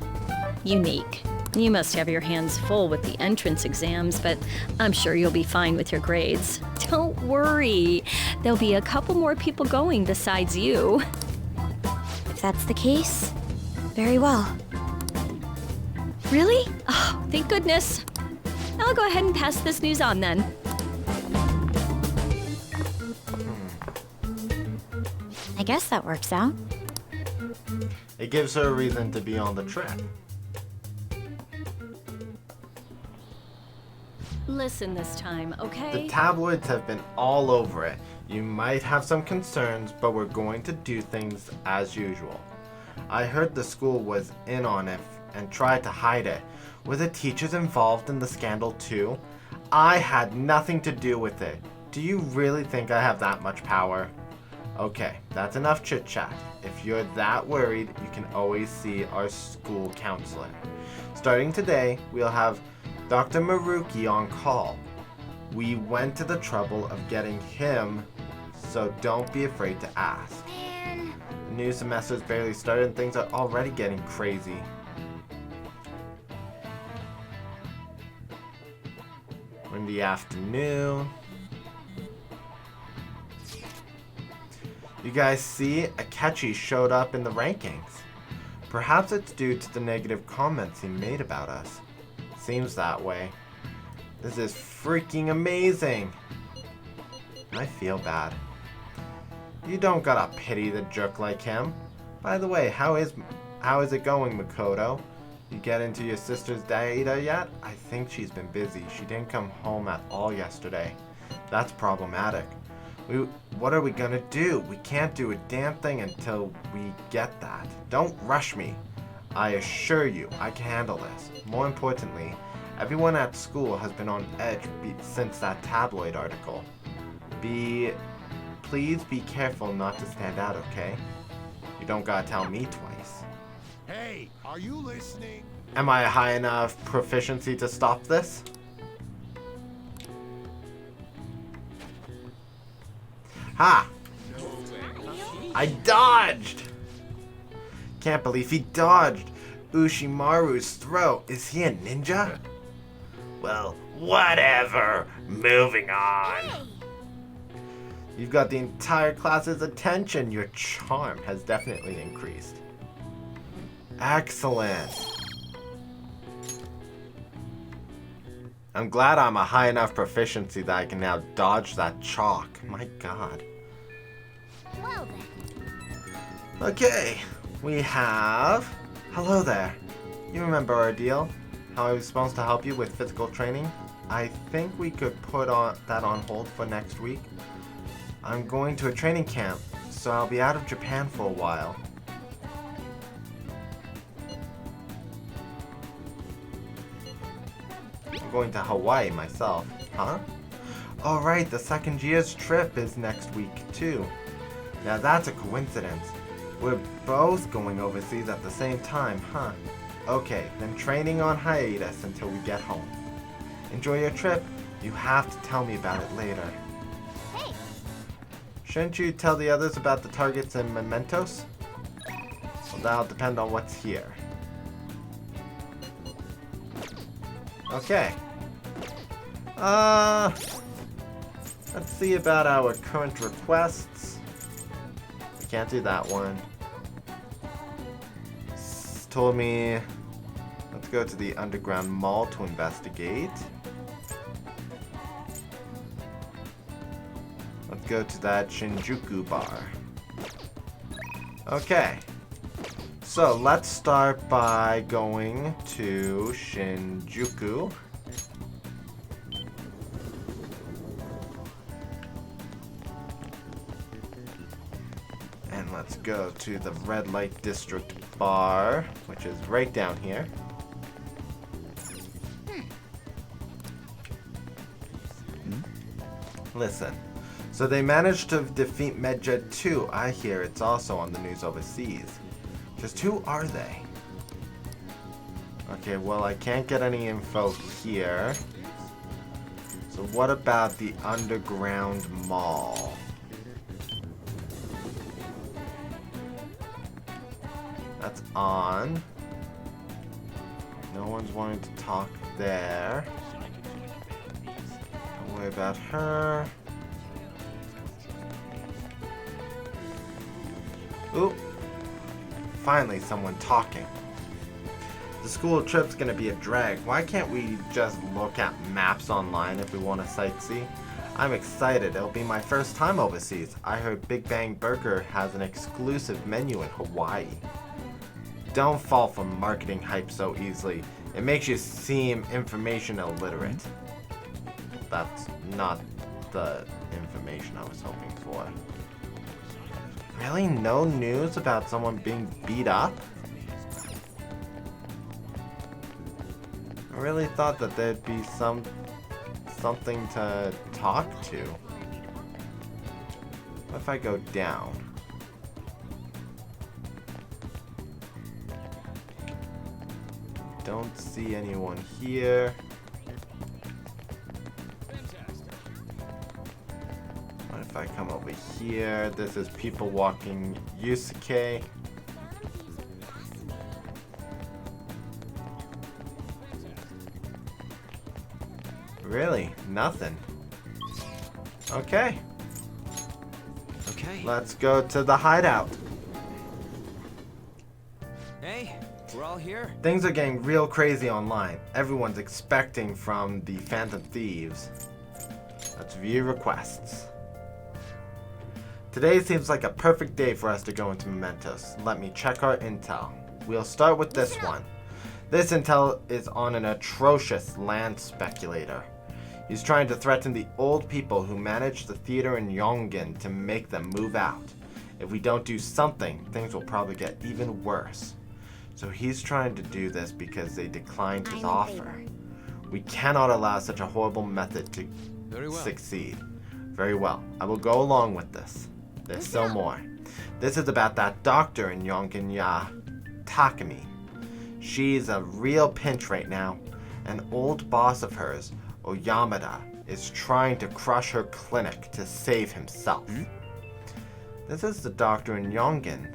unique. You must have your hands full with the entrance exams, but I'm sure you'll be fine with your grades. Don't worry. There'll be a couple more people going besides you. If that's the case, very well. Really? Oh, thank goodness. I'll go ahead and pass this news on then. I guess that works out. It gives her a reason to be on the trip. Listen this time, okay? The tabloids have been all over it. You might have some concerns, but we're going to do things as usual. I heard the school was in on it and tried to hide it. Were the teachers involved in the scandal too? I had nothing to do with it. Do you really think I have that much power? Okay, that's enough chit-chat. If you're that worried, you can always see our school counselor. Starting today, we'll have Dr. Maruki on call. We went to the trouble of getting him, so don't be afraid to ask. The new semester's barely started and things are already getting crazy. In the afternoon. You guys see, Akechi showed up in the rankings. Perhaps it's due to the negative comments he made about us. Seems that way. This is freaking amazing. I feel bad. You don't gotta pity the jerk like him. By the way, how is it going, Makoto? You get into your sister's data yet? I think she's been busy. She didn't come home at all yesterday. That's problematic. What are we gonna do? We can't do a damn thing until we get that. Don't rush me. I assure you, I can handle this. More importantly, everyone at school has been on edge since that tabloid article. Please be careful not to stand out, okay? You don't gotta tell me twice. Hey, are you listening? Am I high enough proficiency to stop this? Ha! I dodged! Can't believe he dodged Ushimaru's throat. Is he a ninja? Well, whatever. Moving on. You've got the entire class's attention. Your charm has definitely increased. Excellent. I'm glad I'm a high enough proficiency that I can now dodge that chalk. My god. Well then. Okay, we have... Hello there. You remember our deal? How I was supposed to help you with physical training? I think we could put that on hold for next week. I'm going to a training camp, so I'll be out of Japan for a while. I'm going to Hawaii myself. Huh? Oh right, the second year's trip is next week too. Now that's a coincidence. We're both going overseas at the same time, huh? Okay, then training on hiatus until we get home. Enjoy your trip. You have to tell me about it later. Hey! Shouldn't you tell the others about the targets and mementos? Well, that'll depend on what's here. Okay. Let's see about our current requests. We can't do that one. Told me, let's go to the underground mall to investigate. Let's go to that Shinjuku bar. Okay. So let's start by going to Shinjuku. And let's go to the Red Light District bar, which is right down here. Listen. So they managed to defeat Medjed 2. I hear it's also on the news overseas. Just who are they? Okay, well I can't get any info here. So what about the underground mall? That's on. No one's wanting to talk there. Don't worry about her. Oop. Finally, someone talking. The school trip's gonna be a drag. Why can't we just look at maps online if we want to sightsee? I'm excited. It'll be my first time overseas. I heard Big Bang Burger has an exclusive menu in Hawaii. Don't fall for marketing hype so easily. It makes you seem information illiterate. That's not the information I was hoping for. Really? No news about someone being beat up? I really thought that there'd be something to talk to. What if I go down? Don't see anyone here. What if I come over here? This is people walking Yusuke. Really? Nothing. Okay. Okay. Let's go to the hideout. Hey, we're all here. Things are getting real crazy online. Everyone's expecting from the Phantom Thieves. Let's view requests. Today seems like a perfect day for us to go into mementos. Let me check our intel. We'll start with this one. This intel is on an atrocious land speculator. He's trying to threaten the old people who manage the theater in Yongen to make them move out. If we don't do something, things will probably get even worse. So he's trying to do this because they declined his offer. We cannot allow such a horrible method to succeed. Very well. I will go along with this. There's still more. This is about that doctor in Yongen Takami. She's a real pinch right now. An old boss of hers, Oyamada, is trying to crush her clinic to save himself. This is the doctor in Yongen.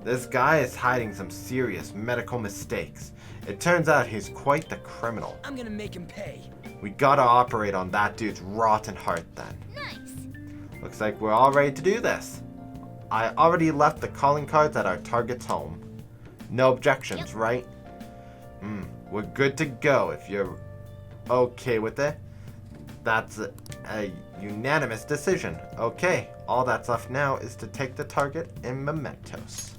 This guy is hiding some serious medical mistakes. It turns out he's quite the criminal. I'm gonna make him pay. We gotta operate on that dude's rotten heart then. Nice. Looks like we're all ready to do this. I already left the calling cards at our target's home. No objections, right? We're good to go if you're okay with it. That's a unanimous decision. Okay, all that's left now is to take the target in mementos.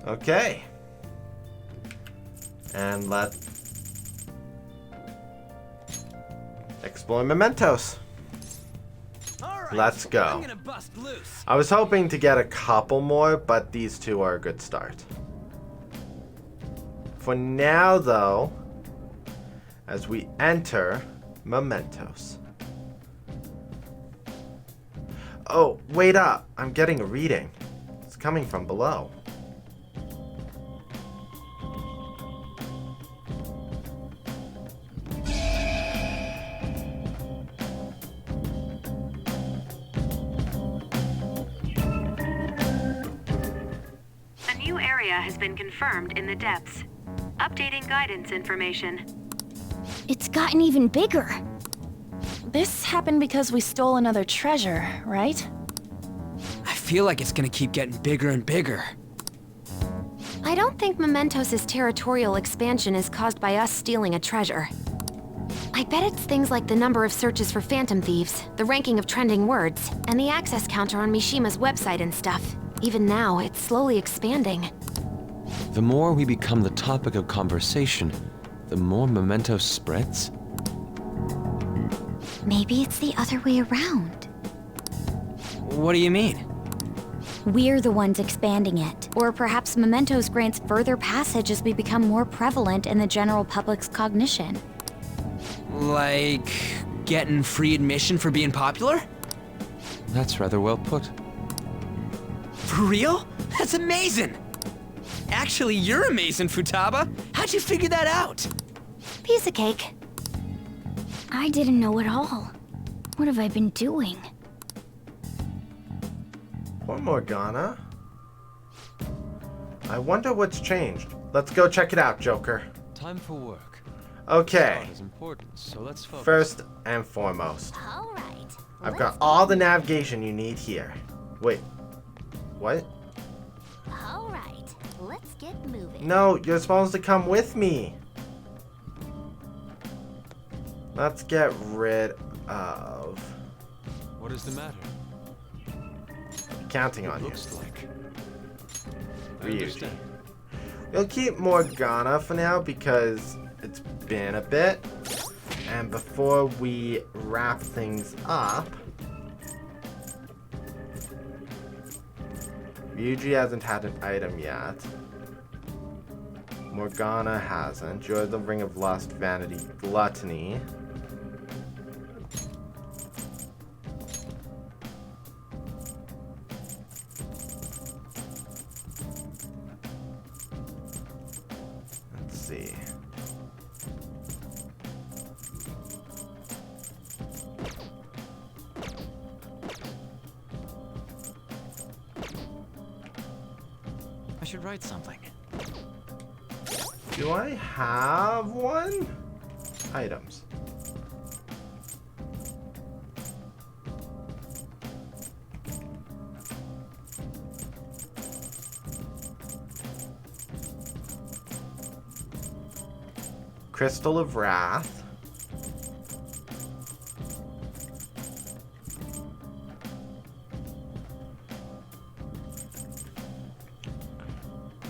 Okay. And let's explore mementos. Let's go. I was hoping to get a couple more, but these two are a good start. For now, though, as we enter mementos. Oh, wait up. I'm getting a reading. It's coming from below. A new area has been confirmed in the depths. Updating guidance information. It's gotten even bigger. This happened because we stole another treasure, right? I feel like it's gonna keep getting bigger and bigger. I don't think Mementos' territorial expansion is caused by us stealing a treasure. I bet it's things like the number of searches for Phantom Thieves, the ranking of trending words, and the access counter on Mishima's website and stuff. Even now, it's slowly expanding. The more we become the topic of conversation, the more Mementos spreads? Maybe it's the other way around. What do you mean? We're the ones expanding it. Or perhaps Mementos grants further passage as we become more prevalent in the general public's cognition. Like, getting free admission for being popular? That's rather well put. For real? That's amazing! Actually, you're amazing, Futaba. How'd you figure that out? Piece of cake. I didn't know at all. What have I been doing? Poor Morgana. I wonder what's changed. Let's go check it out, Joker. Time for work. Okay. Thought is important, so let's focus. First and foremost. All right. I've got all the navigation you need here. Wait. What? All right. Let's get moving. No, you're supposed to come with me. Let's get rid of... What is the matter? Counting on you. Looks like. I Ryuji. understand. We'll keep Morgana for now because it's been a bit. And before we wrap things up, Ryuji hasn't had an item yet. Morgana hasn't. You're the Ring of Lust, Vanity, Gluttony. Let's see. I should write something. Do I have one? Items. Crystal of Wrath.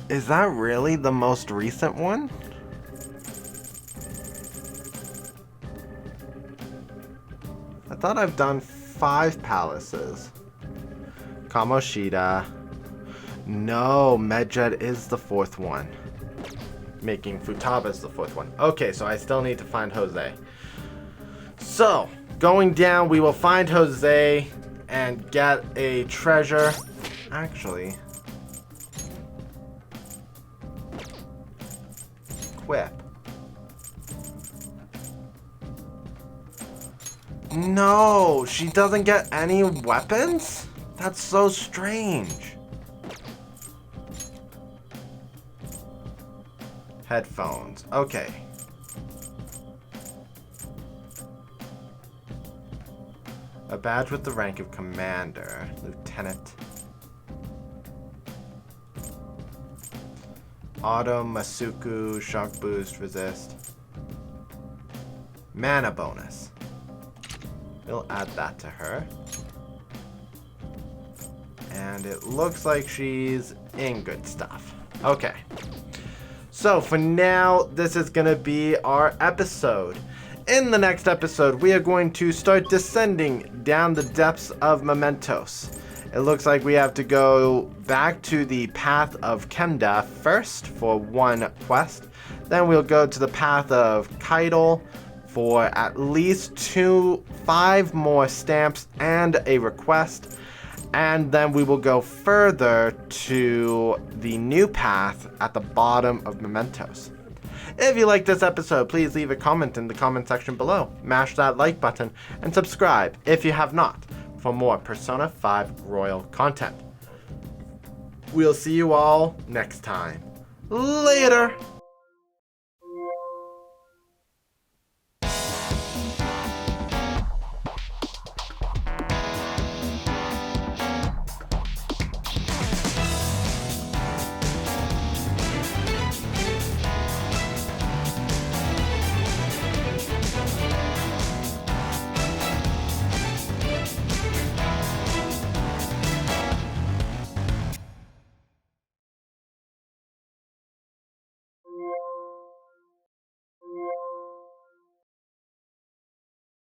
Is that really the most recent one? I thought I've done 5 palaces. Kamoshida. No, Medjed is the 4th one. Making Futaba's the 4th one. Okay, so I still need to find Jose. So, going down, we will find Jose and get a treasure. Actually... Equip. No, she doesn't get any weapons? That's so strange. Headphones. Okay. A badge with the rank of commander. Lieutenant. Auto, Masuku, Shock Boost, Resist. Mana bonus. We'll add that to her. And it looks like she's in good stuff. Okay. So for now, this is going to be our episode. In the next episode, we are going to start descending down the depths of Mementos. It looks like we have to go back to the path of Kemda first for one quest. Then we'll go to the path of Keitel for at least 5 more stamps and a request. And then we will go further to the new path at the bottom of Mementos. If you like this episode, please leave a comment in the comment section below. Mash that like button and subscribe if you have not for more Persona 5 Royal content. We'll see you all next time. Later!